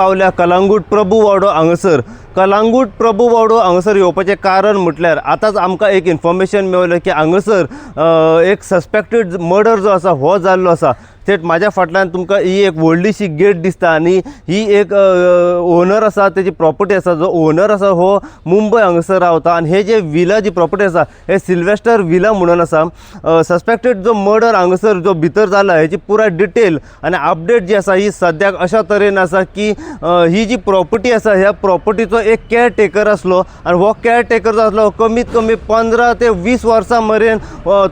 पावल्या कलांगूट प्रभू वाडो हांगसर। कलांगूट प्रभू वाडो हांगसर येवपाचें कारण म्हटल्यार आतांच आमकां एक इन्फॉर्मेशन मेवलें की हांगसर एक सस्पेक्टेड मर्डर जो आसा हो जाल्लो आसा। थेट म्हाज्या फाटल्यान तुमकां ही एक व्हडलीशी गेट दिसता आनी ही एक ओनर आसा, तेजी प्रॉपर्टी आसा। जो ओनर आसा हो मुंबय हांगसर रावता आनी हे जे विला जी प्रॉपर्टी आसा हे सिल्वेस्टर विला म्हणून आसा। सस्पेक्टेड जो मर्डर हांगसर जो भितर जाला हेची पुराय डिटेल आनी अपडेट जी आसा ही सद्याक अशा तरेन आसा की ही जी प्रॉपर्टी आसा ह्या प्रॉपर्टीचो एक केअरटेकर आसलो आनी हो केअरटेकर जो आसलो कमीत कमी 15 ते 20 वर्सां मेरेन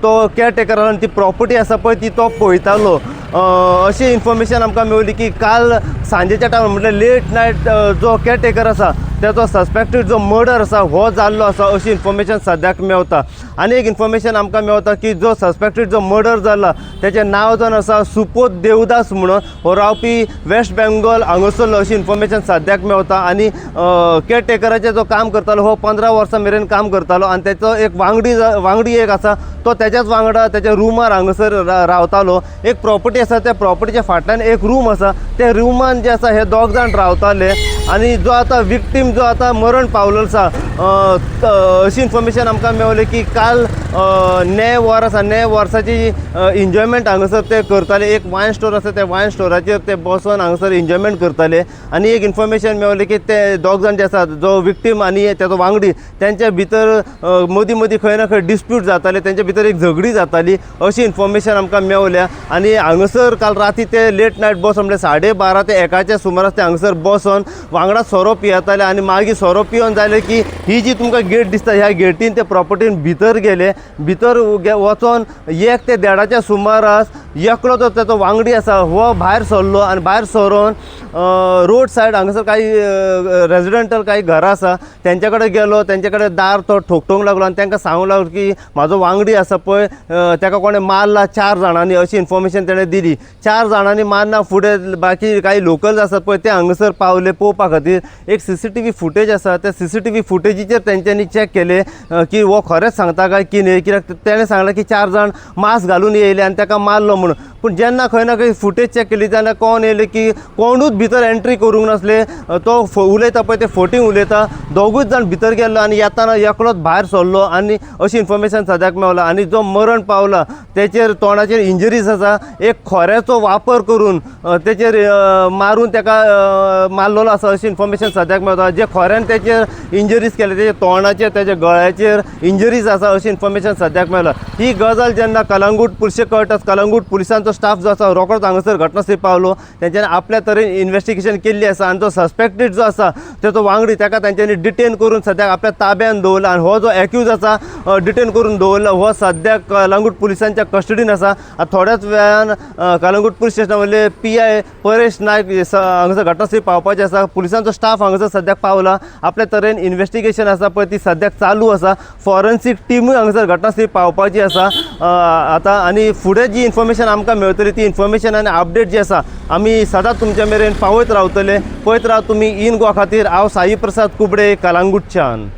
तो केअरटेकरान ती प्रॉपर्टी आसा पळय ती तो पळयतालो। अशी इन्फॉर्मेशन आमकां मेवली की काल सांजेच्या टायमार म्हटल्यार लेट नायट जो केअरटेकर आसा त्याचो सस्पेक्टेड जो मर्डर आसा हो जाल्लो आसा अशी इन्फॉर्मेशन सद्याक मेवता। आनी एक इन्फॉर्मेशन आमकां मेवता की जो सस्पेक्टेड जो मर्डर जाला तेचें नांव जावन आसा सुपोद देवदास म्हणून, हो रावपी वेस्ट बेंगॉल हांगसरलो अशी इन्फॉर्मेशन सद्याक मेवता। आनी केअरटेकराचें जो काम करतालो हो 15 वर्सां मेरेन काम करतालो आनी तेचो एक वांगडी एक आसा तो तेच्याच वांगडा तेच्या रुमार हांगसर रावतालो। एक प्रॉपर्टी आसा त्या प्रॉपर्टीच्या फाटल्यान एक रूम आसा, त्या रुमान जे आसा हे दोग जाण रावताले। आनी जो आतां विक्टीम जो आतां मरण पावलो आसा अशी इन्फॉर्मेशन आमकां मेवली की काल ने वर आसा, ने वर्साची एन्जॉयमेंट हांगसर ते करताले। एक वायन स्टोर आसा त्या वायन स्टोराचेर ते बसून हांगसर एन्जॉयमेंट करताले। आनी एक इन्फॉर्मेशन मेवली की ते दोग जाण जे आसा जो विक्टीम आनी तेचो वांगडी त्यांच्या भितर मदीं मदीं खंय ना खंय डिस्प्यूट जाताले, त्यांच्या भितर एक झगडी जाताली अशी इन्फॉर्मेशन आमकां मेवल्या। आनी हांगसर काल राती ते लेट नायट बस म्हणजे 12:30 ते 1च्या सुमारास ते हांगसर बसून वांगडा सोरो पियेताले आनी मागीर सोरो पिवन जालें की ही जी तुमकां गेट दिसता ह्या गेटीन ते प्रॉपर्टीन भितर गेले। भितर वचोन 1 ते 1:30च्या सुमारास एकलो जो तेचो वांगडी आसा हो भायर सरलो आनी भायर सरून रोड सायड हांगसर काही रेजिडेंटल काही घरां आसा त्यांच्या कडेन गेलो, त्यांच्या कडेन दार तो ठोकटोंक लागलो आनी तांकां सांगूंक लागलो की म्हाजो वांगडी आसा पळय ताका कोणें मारला 4 जाणांनी अशी इन्फॉर्मेशन तेणें दिली। 4 जाणांनी मारना फुडें बाकी काही लोकल्स आसात पळय ते हांगसर पावले पळोवपा खातीर। एक CCTV फुटेज आसा, त्या CCTV फुटेजीचेर तेंच्यांनी चॅक केले की हो खरेंच सांगता काय की न्ही, कित्याक तेणें सांगलें की 4 जाण मास्क घालून येयले आनी ताका मारलो म्हणून। पूण जेन्ना खंय ना खंय फुटेज चॅक केली जाल्यार कोण येयलें की कोणूच भितर एंट्री करूंक नासले। तो उलयता पळय ते फोटींग उलयता, दोगूच जाण भितर गेल्लो आनी येताना एकलोच भायर सरलो आनी अशी इन्फॉर्मेशन सद्याक मेवला। आनी जो मरण पावला तेचेर तोंडाचेर इंजरीज आसा, एक खोऱ्याचो वापर करून तेचेर मारून ताका मारलेलो आसा अशी इन्फॉर्मेशन सद्याक मेवता। जे खोऱ्यान तेचेर इंजरीज केले तेच्या तोंडाचेर तेच्या गळ्याचेर इंजरीज आसा अशी इन्फॉर्मेशन सद्याक मेवला। ही गजाल जेन्ना कलांगूट पुलिशेक कळटा, कलांगूट पुलिसांचो स्टाफ जो आसा रोखडोच हांगसर घटनास्थळी पावलो, तेंच्यांनी आपल्या तरेन इन्वेस्टिगेशन केल्ली आसा आनी जो सस्पेक्टेड जो आसा तेचो वांगडी ताका तेंच्यांनी डिटेन करून सद्याक आपल्या ताब्यान दवरला आनी हो जो एक्यूज आसा डिटेन करून दवरला हो सद्याक कलांगूट पुलिसांच्या कस्टडीन आसा। थोड्याच वेळान कलांगूट पुलीस स्टेशना वयले PI परेश नायक हांगसर घटनास्थळी पावपाचे आसा। पुलिसांचो स्टाफ हांगसर सद्याक पावला, आपल्या तरेन इन्वेस्टिगेशन आसा पळय ती सद्याक चालू आसा। फॉरेन्सीक टीमूय हांगसर घटनास्थळी पावपाची आसा आतां। आनी फुडें जी इन्फॉर्मेशन आमकां मेळटली ती इन्फॉर्मेशन आनी अपडेट जी आसा आमी सदांच तुमच्या मेरेन पावयत रावतले। पळयत राव तुमी इन गोवा खातीर। हांव साई प्रसाद कुबडे, कलांगूटच्यान।